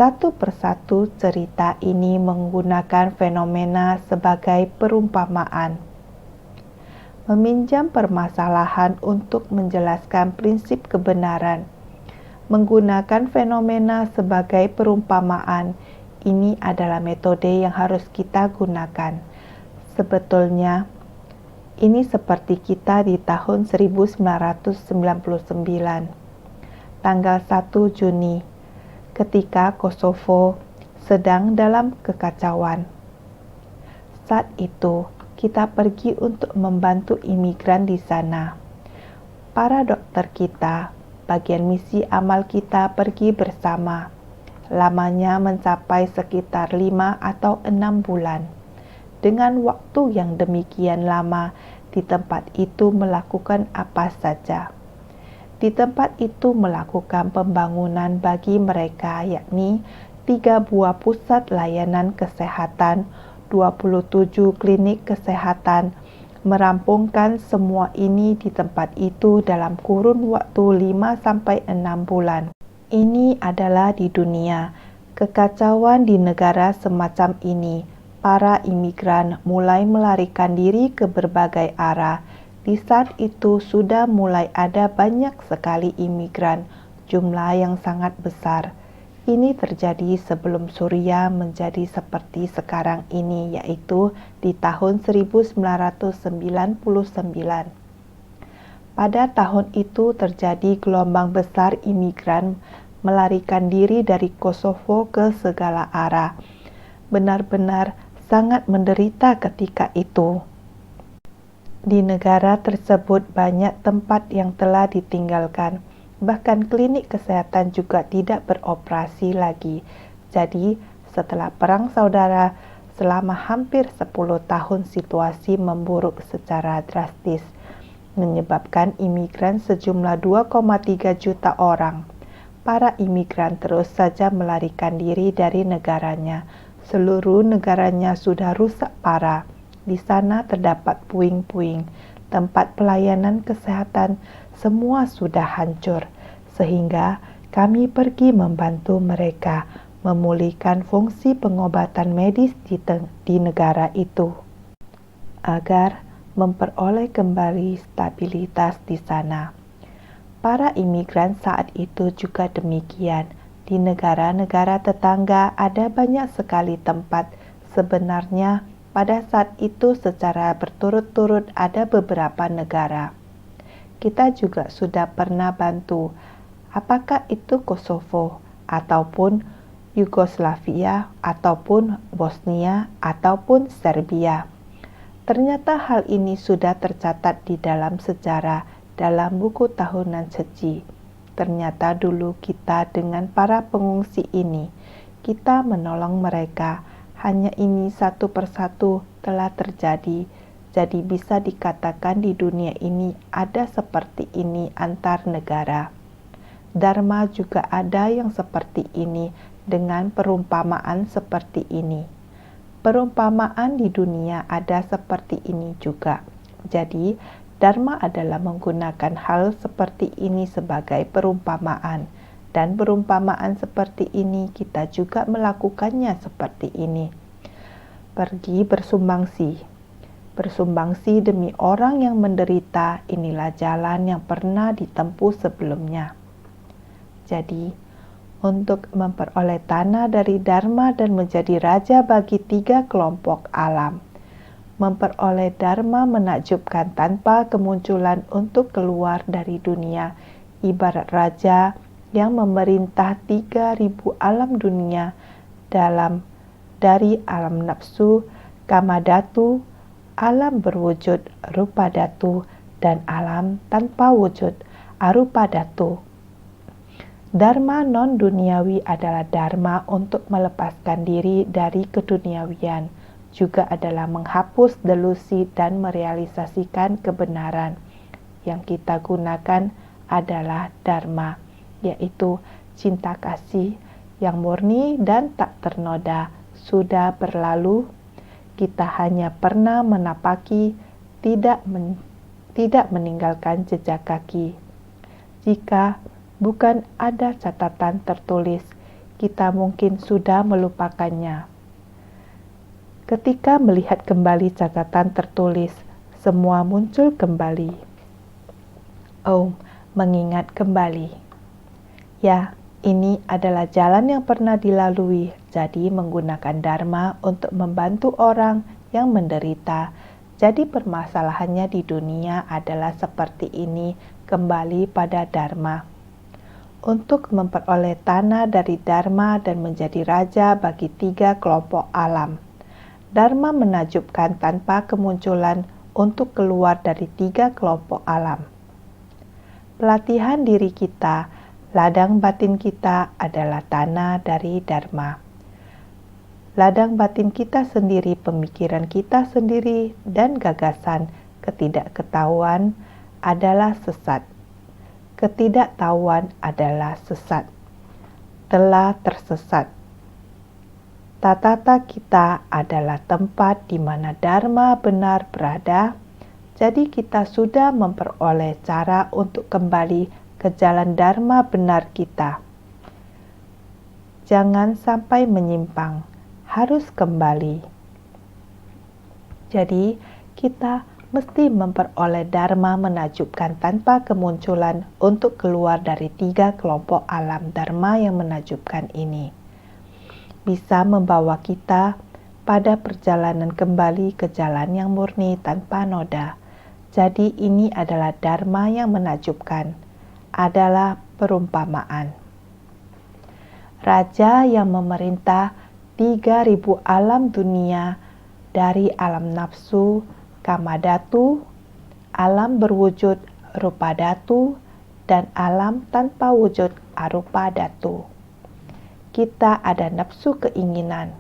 Satu persatu cerita ini menggunakan fenomena sebagai perumpamaan. Meminjam permasalahan untuk menjelaskan prinsip kebenaran. Menggunakan fenomena sebagai perumpamaan, ini adalah metode yang harus kita gunakan. Sebetulnya, ini seperti kita di tahun 1999, tanggal 1 Juni, ketika Kosovo sedang dalam kekacauan. Saat itu, kita pergi untuk membantu imigran di sana. Para dokter kita, bagian misi amal kita pergi bersama. Lamanya mencapai sekitar 5 atau 6 bulan. Dengan waktu yang demikian lama, di tempat itu melakukan apa saja. Di tempat itu melakukan pembangunan bagi mereka, yakni 3 buah pusat layanan kesehatan, 27 klinik kesehatan, merampungkan semua ini di tempat itu dalam kurun waktu 5-6 bulan. Ini adalah di dunia. Kekacauan di negara semacam ini, para imigran mulai melarikan diri ke berbagai arah. Di saat itu sudah mulai ada banyak sekali imigran, jumlah yang sangat besar. Ini terjadi sebelum Suriah menjadi seperti sekarang ini, yaitu di tahun 1999. Pada tahun itu terjadi gelombang besar imigran melarikan diri dari Kosovo ke segala arah. Benar-benar sangat menderita ketika itu. Di negara tersebut banyak tempat yang telah ditinggalkan. Bahkan klinik kesehatan juga tidak beroperasi lagi. Jadi, setelah Perang Saudara, selama hampir 10 tahun situasi memburuk secara drastis, menyebabkan imigran sejumlah 2,3 juta orang. Para imigran terus saja melarikan diri dari negaranya. Seluruh negaranya sudah rusak parah. Di sana terdapat puing-puing, tempat pelayanan kesehatan, semua sudah hancur. Sehingga kami pergi membantu mereka memulihkan fungsi pengobatan medis di negara itu, agar memperoleh kembali stabilitas di sana. Para imigran saat itu juga demikian. Di negara-negara tetangga ada banyak sekali tempat. Sebenarnya pada saat itu secara berturut-turut ada beberapa negara. Kita juga sudah pernah bantu, apakah itu Kosovo, ataupun Yugoslavia, ataupun Bosnia, ataupun Serbia. Ternyata hal ini sudah tercatat di dalam sejarah, dalam buku tahunan suci. Ternyata dulu kita dengan para pengungsi ini, kita menolong mereka. Hanya ini satu persatu telah terjadi. Jadi bisa dikatakan di dunia ini ada seperti ini antar negara. Dharma juga ada yang seperti ini dengan perumpamaan seperti ini. Perumpamaan di dunia ada seperti ini juga. Jadi, Dharma adalah menggunakan hal seperti ini sebagai perumpamaan, dan perumpamaan seperti ini kita juga melakukannya seperti ini. Pergi bersumbangsi. Bersumbangsi demi orang yang menderita, inilah jalan yang pernah ditempuh sebelumnya. Jadi, untuk memperoleh tanah dari Dharma dan menjadi raja bagi 3 kelompok alam. Memperoleh Dharma menakjubkan tanpa kemunculan untuk keluar dari dunia, ibarat raja yang memerintah 3.000 alam dunia dari alam nafsu, kamadhatu, alam berwujud, rupadhatu, dan alam tanpa wujud, arupadhatu. Dharma non-duniawi adalah dharma untuk melepaskan diri dari keduniawian, juga adalah menghapus delusi dan merealisasikan kebenaran. Yang kita gunakan adalah dharma, yaitu cinta kasih yang murni dan tak ternoda, sudah berlalu. Kita hanya pernah menapaki, tidak meninggalkan jejak kaki. Jika bukan ada catatan tertulis, kita mungkin sudah melupakannya. Ketika melihat kembali catatan tertulis, semua muncul kembali. Oh, mengingat kembali. Ya, ini adalah jalan yang pernah dilalui, jadi menggunakan Dharma untuk membantu orang yang menderita. Jadi permasalahannya di dunia adalah seperti ini, kembali pada Dharma. untuk memperoleh tanah dari Dharma dan menjadi raja bagi 3 kelompok alam. Dharma menakjubkan tanpa kemunculan untuk keluar dari 3 kelompok alam. Pelatihan diri kita, ladang batin kita adalah tanah dari Dharma. Ladang batin kita sendiri, pemikiran kita sendiri, dan gagasan ketidaktahuan adalah sesat. Ketidaktahuan adalah sesat. Telah tersesat. Tatata kita adalah tempat di mana Dharma benar berada, jadi kita sudah memperoleh cara untuk kembali ke jalan Dharma benar kita. Jangan sampai menyimpang, harus kembali. Jadi, kita mesti memperoleh Dharma menakjubkan tanpa kemunculan untuk keluar dari 3 kelompok alam Dharma yang menakjubkan ini. Bisa membawa kita pada perjalanan kembali ke jalan yang murni tanpa noda. Jadi ini adalah Dharma yang menakjubkan, adalah perumpamaan. Raja yang memerintah 3.000 alam dunia dari alam nafsu, kamadhatu, alam berwujud rupa dhatu, dan alam tanpa wujud arupa dhatu. Kita ada nafsu keinginan.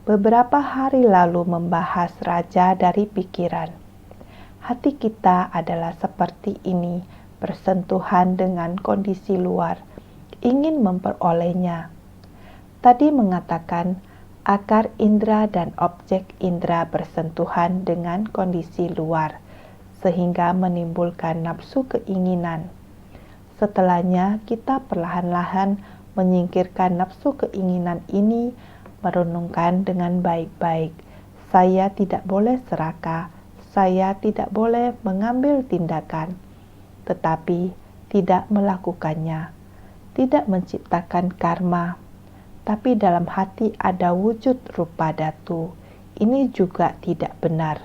Beberapa hari lalu membahas raja dari pikiran. Hati kita adalah seperti ini, bersentuhan dengan kondisi luar, ingin memperolehnya. Tadi mengatakan akar indera dan objek indera bersentuhan dengan kondisi luar, sehingga menimbulkan nafsu keinginan. Setelahnya, kita perlahan-lahan menyingkirkan nafsu keinginan ini, merenungkan dengan baik-baik. Saya tidak boleh serakah, saya tidak boleh mengambil tindakan, tetapi tidak melakukannya, tidak menciptakan karma. Tapi dalam hati ada wujud rupa dhatu. Ini juga tidak benar.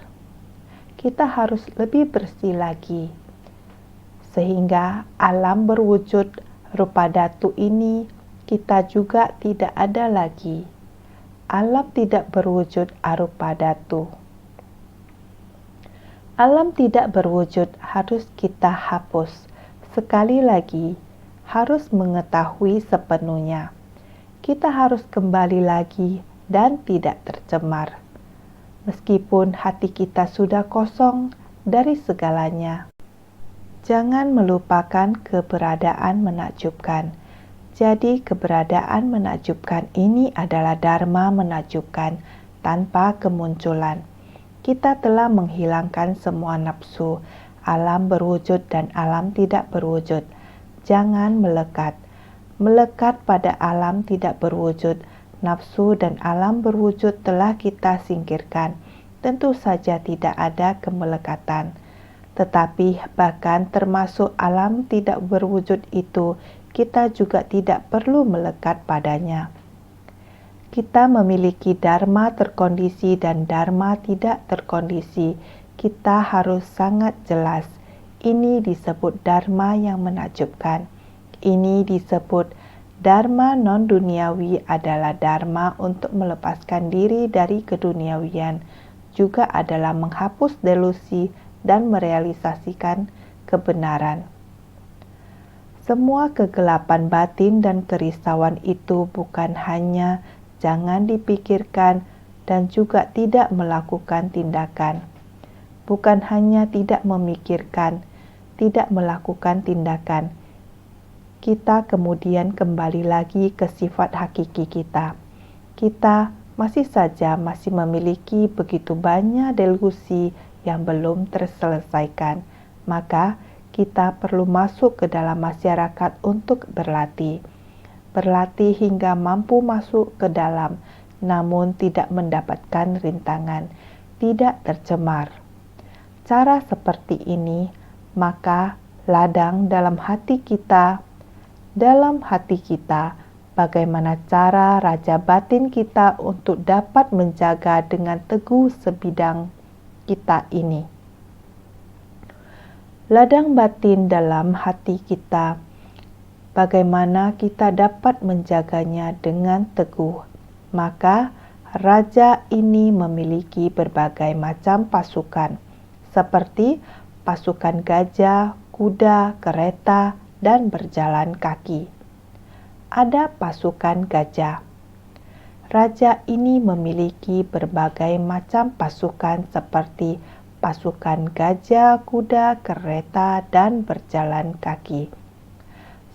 Kita harus lebih bersih lagi. Sehingga alam berwujud rupa dhatu ini kita juga tidak ada lagi. Alam tidak berwujud arupa dhatu. Alam tidak berwujud harus kita hapus. Sekali lagi, harus mengetahui sepenuhnya. Kita harus kembali lagi dan tidak tercemar. Meskipun hati kita sudah kosong dari segalanya. Jangan melupakan keberadaan menakjubkan. Jadi keberadaan menakjubkan ini adalah Dharma menakjubkan tanpa kemunculan. Kita telah menghilangkan semua nafsu, alam berwujud dan alam tidak berwujud. Jangan melekat. Melekat pada alam tidak berwujud, nafsu dan alam berwujud telah kita singkirkan. Tentu saja tidak ada kemelekatan. Tetapi bahkan termasuk alam tidak berwujud itu, kita juga tidak perlu melekat padanya. Kita memiliki Dharma terkondisi dan Dharma tidak terkondisi. Kita harus sangat jelas. Ini disebut Dharma yang menakjubkan. Ini disebut Dharma non-duniawi adalah Dharma untuk melepaskan diri dari keduniawian, juga adalah menghapus delusi dan merealisasikan kebenaran. Semua kegelapan batin dan kerisauan itu bukan hanya jangan dipikirkan dan juga tidak melakukan tindakan. Bukan hanya tidak memikirkan, tidak melakukan tindakan. Kita kemudian kembali lagi ke sifat hakiki kita. Kita masih memiliki begitu banyak delusi yang belum terselesaikan. Maka kita perlu masuk ke dalam masyarakat untuk berlatih. Berlatih hingga mampu masuk ke dalam, namun tidak mendapatkan rintangan, tidak tercemar. Cara seperti ini, maka ladang dalam hati kita, bagaimana cara raja batin kita untuk dapat menjaga dengan teguh sebidang kita ini. Ladang batin dalam hati kita bagaimana kita dapat menjaganya dengan teguh. Maka, raja ini memiliki berbagai macam pasukan, seperti pasukan gajah, kuda, kereta, dan berjalan kaki. Ada pasukan gajah. Raja ini memiliki berbagai macam pasukan seperti pasukan gajah, kuda, kereta, dan berjalan kaki.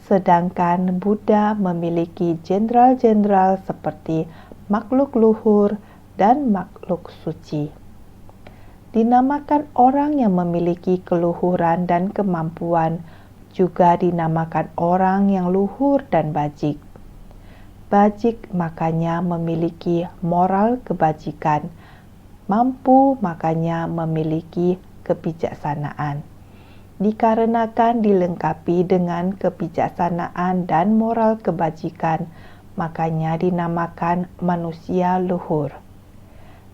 Sedangkan Buddha memiliki jenderal-jenderal seperti makhluk luhur dan makhluk suci. Dinamakan orang yang memiliki keluhuran dan kemampuan, juga dinamakan orang yang luhur dan bajik. Bajik makanya memiliki moral kebajikan, mampu makanya memiliki kebijaksanaan. Dikarenakan dilengkapi dengan kebijaksanaan dan moral kebajikan, makanya dinamakan manusia luhur.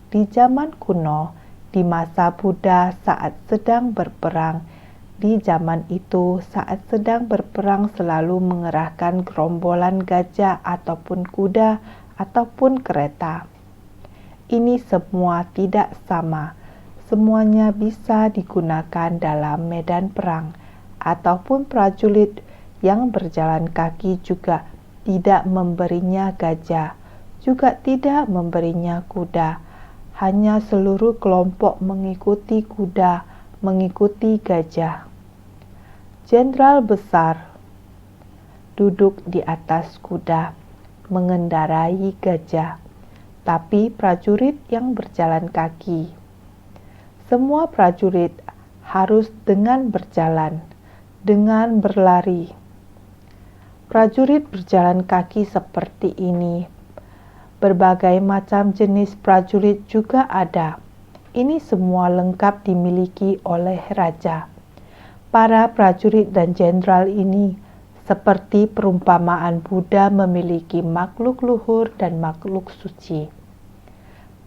Di zaman kuno, di masa Buddha saat sedang berperang, di zaman itu saat sedang berperang selalu mengerahkan gerombolan gajah ataupun kuda ataupun kereta. Ini semua tidak sama. Semuanya bisa digunakan dalam medan perang, ataupun prajurit yang berjalan kaki juga tidak memberinya gajah, juga tidak memberinya kuda. Hanya seluruh kelompok mengikuti kuda, mengikuti gajah. Jenderal besar duduk di atas kuda, mengendarai gajah, tapi prajurit yang berjalan kaki. Semua prajurit harus dengan berjalan, dengan berlari. Prajurit berjalan kaki seperti ini. Berbagai macam jenis prajurit juga ada. Ini semua lengkap dimiliki oleh raja. Para prajurit dan jenderal ini, seperti perumpamaan Buddha memiliki makhluk luhur dan makhluk suci.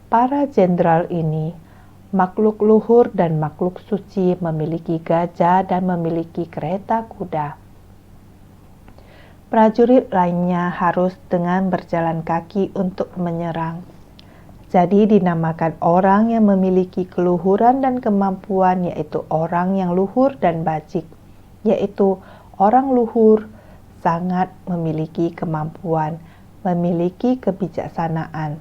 Para jenderal ini, makhluk luhur dan makhluk suci memiliki gajah dan memiliki kereta kuda. Prajurit lainnya harus dengan berjalan kaki untuk menyerang. Jadi dinamakan orang yang memiliki keluhuran dan kemampuan, yaitu orang yang luhur dan bajik, yaitu orang luhur sangat memiliki kemampuan, memiliki kebijaksanaan,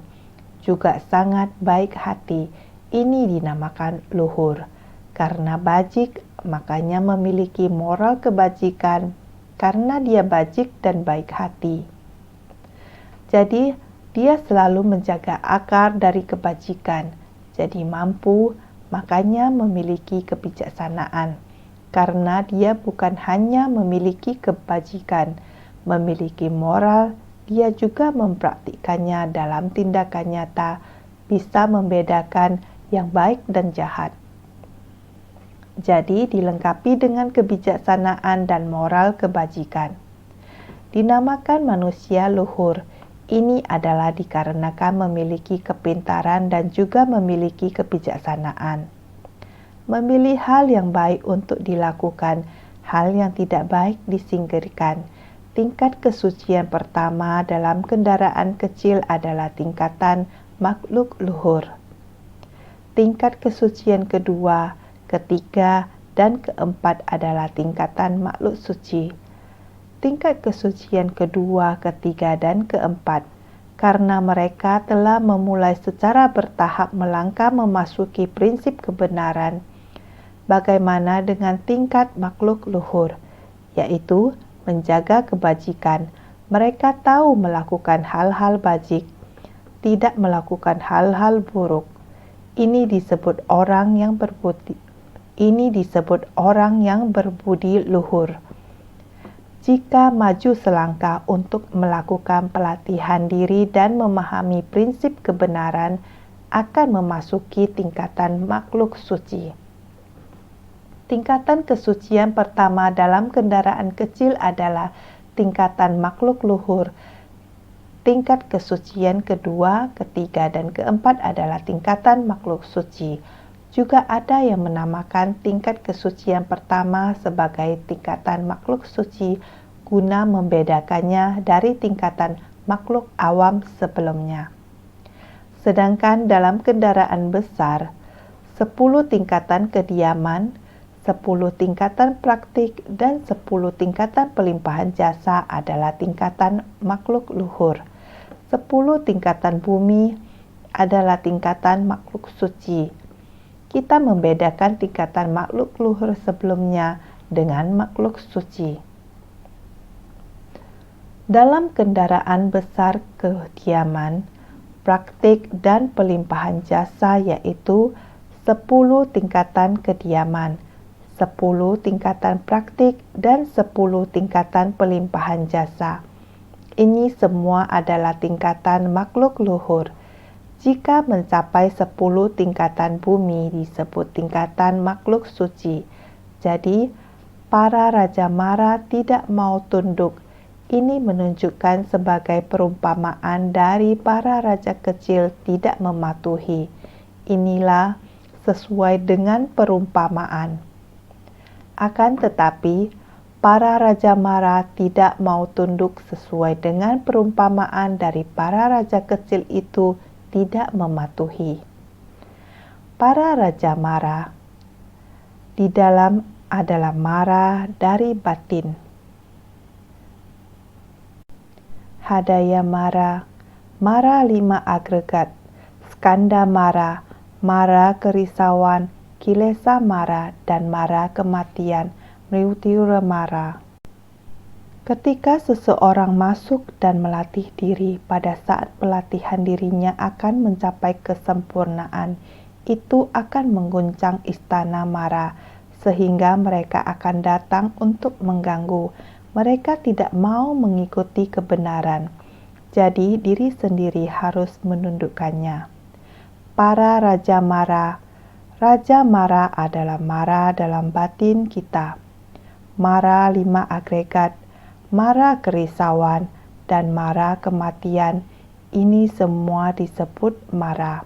juga sangat baik hati. Ini dinamakan luhur. Karena bajik, makanya memiliki moral kebajikan, karena dia bajik dan baik hati. Jadi, dia selalu menjaga akar dari kebajikan, jadi mampu, makanya memiliki kebijaksanaan. Karena dia bukan hanya memiliki kebajikan, memiliki moral, dia juga mempraktikkannya dalam tindakan nyata, bisa membedakan yang baik dan jahat. Jadi dilengkapi dengan kebijaksanaan dan moral kebajikan. Dinamakan manusia luhur. Ini adalah dikarenakan memiliki kepintaran dan juga memiliki kebijaksanaan. Memilih hal yang baik untuk dilakukan, hal yang tidak baik disingkirkan. Tingkat kesucian pertama dalam kendaraan kecil adalah tingkatan makhluk luhur. Tingkat kesucian kedua, ketiga, dan keempat adalah tingkatan makhluk suci. Tingkat kesucian kedua, ketiga, dan keempat, karena mereka telah memulai secara bertahap melangkah memasuki prinsip kebenaran. Bagaimana dengan tingkat makhluk luhur, yaitu menjaga kebajikan. Mereka tahu melakukan hal-hal bajik, tidak melakukan hal-hal buruk. Ini disebut orang yang berbudi luhur. Jika maju selangkah untuk melakukan pelatihan diri dan memahami prinsip kebenaran, akan memasuki tingkatan makhluk suci. Tingkatan kesucian pertama dalam kendaraan kecil adalah tingkatan makhluk luhur. Tingkat kesucian kedua, ketiga, dan keempat adalah tingkatan makhluk suci. Juga ada yang menamakan tingkat kesucian pertama sebagai tingkatan makhluk suci guna membedakannya dari tingkatan makhluk awam sebelumnya. Sedangkan dalam kendaraan besar, 10 tingkatan kediaman, 10 tingkatan praktik, dan 10 tingkatan pelimpahan jasa adalah tingkatan makhluk luhur. 10 tingkatan bumi adalah tingkatan makhluk suci. Kita membedakan tingkatan makhluk luhur sebelumnya dengan makhluk suci. Dalam kendaraan besar kediaman, praktik, dan pelimpahan jasa yaitu 10 tingkatan kediaman, 10 tingkatan praktik, dan 10 tingkatan pelimpahan jasa. Ini semua adalah tingkatan makhluk luhur. Jika mencapai 10 tingkatan bumi disebut tingkatan makhluk suci. Jadi, para Raja Mara tidak mau tunduk. Ini menunjukkan sebagai perumpamaan dari para raja kecil tidak mematuhi. Inilah sesuai dengan perumpamaan. Akan tetapi, para Raja Mara tidak mau tunduk sesuai dengan perumpamaan dari para raja kecil itu tidak mematuhi. Para Raja Mara di dalam adalah mara dari batin. Hadaya Mara, Mara 5 agregat, Skanda Mara, Mara kerisauan, Kilesa Mara, dan Mara kematian, Mrityura Mara. Ketika seseorang masuk dan melatih diri, pada saat pelatihan dirinya akan mencapai kesempurnaan, itu akan mengguncang istana Mara, sehingga mereka akan datang untuk mengganggu. Mereka tidak mau mengikuti kebenaran, jadi diri sendiri harus menundukkannya. Para Raja Mara adalah mara dalam batin kita. Mara 5 agregat, mara kerisauan, dan mara kematian, ini semua disebut mara.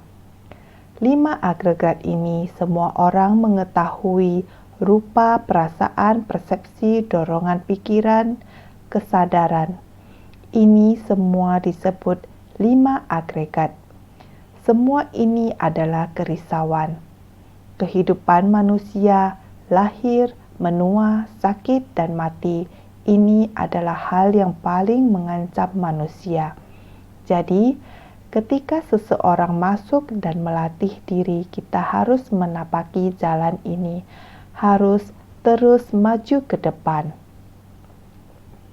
5 agregat ini semua orang mengetahui rupa, perasaan, persepsi, dorongan pikiran, kesadaran. Ini semua disebut 5 agregat. Semua ini adalah kerisauan. Kehidupan manusia, lahir, menua, sakit, dan mati, ini adalah hal yang paling mengancam manusia. Jadi, ketika seseorang masuk dan melatih diri, kita harus menapaki jalan ini, harus terus maju ke depan.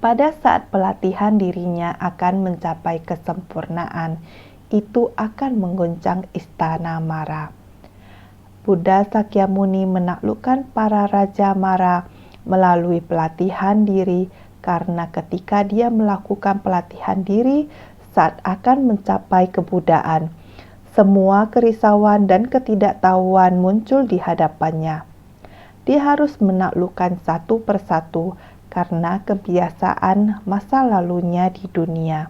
Pada saat pelatihan dirinya akan mencapai kesempurnaan, itu akan mengguncang istana Mara. Buddha Sakyamuni menaklukkan para Raja Mara melalui pelatihan diri, karena ketika dia melakukan pelatihan diri saat akan mencapai kebudaan, semua kerisauan dan ketidaktahuan muncul di hadapannya. Dia harus menaklukkan satu persatu karena kebiasaan masa lalunya di dunia.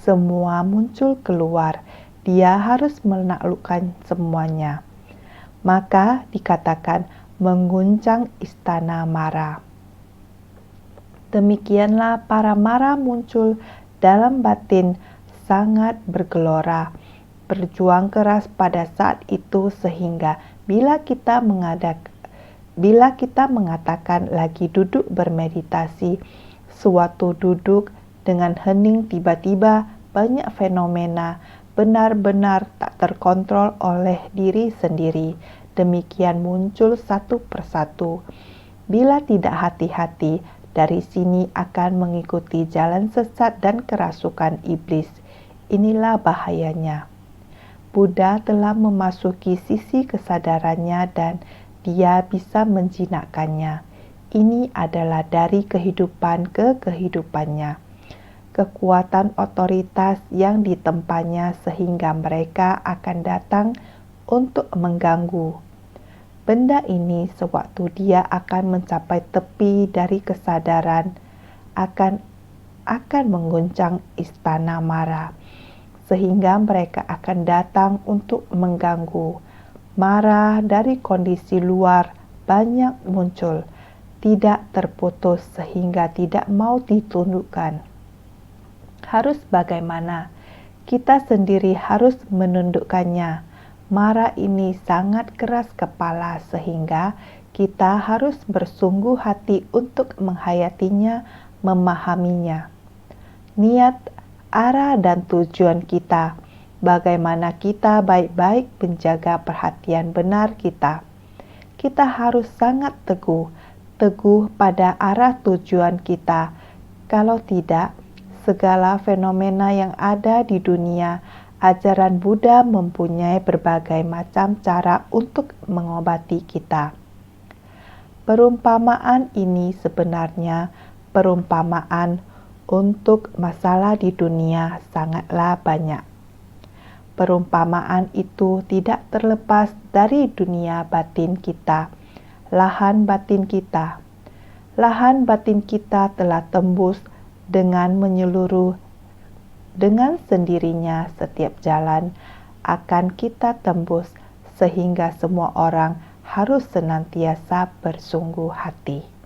Semua muncul keluar, dia harus menaklukkan semuanya. Maka dikatakan mengguncang istana Mara. Demikianlah para Mara muncul dalam batin sangat bergelora, berjuang keras pada saat itu sehingga bila kita mengatakan lagi duduk bermeditasi, suatu duduk dengan hening tiba-tiba banyak fenomena benar-benar tak terkontrol oleh diri sendiri. Demikian muncul satu persatu. Bila tidak hati-hati, dari sini akan mengikuti jalan sesat dan kerasukan iblis. Inilah bahayanya. Buddha telah memasuki sisi kesadarannya dan dia bisa menjinakkannya. Ini adalah dari kehidupan ke kehidupannya. Kekuatan otoritas yang ditempanya sehingga mereka akan datang untuk mengganggu. Benda ini sewaktu dia akan mencapai tepi dari kesadaran akan mengguncang istana Mara, sehingga mereka akan datang untuk mengganggu. Mara dari kondisi luar banyak muncul, tidak terputus sehingga tidak mau ditundukkan. Harus bagaimana? Kita sendiri harus menundukkannya. Mara ini sangat keras kepala sehingga kita harus bersungguh hati untuk menghayatinya, memahaminya. Niat, arah, dan tujuan kita, bagaimana kita baik-baik menjaga perhatian benar kita. Kita harus sangat teguh pada arah tujuan kita. Kalau tidak, segala fenomena yang ada di dunia, ajaran Buddha mempunyai berbagai macam cara untuk mengobati kita. Perumpamaan ini sebenarnya perumpamaan untuk masalah di dunia sangatlah banyak. Perumpamaan itu tidak terlepas dari dunia batin kita, lahan batin kita. Lahan batin kita telah tembus dengan menyeluruh. Dengan sendirinya setiap jalan akan kita tembus sehingga semua orang harus senantiasa bersungguh hati.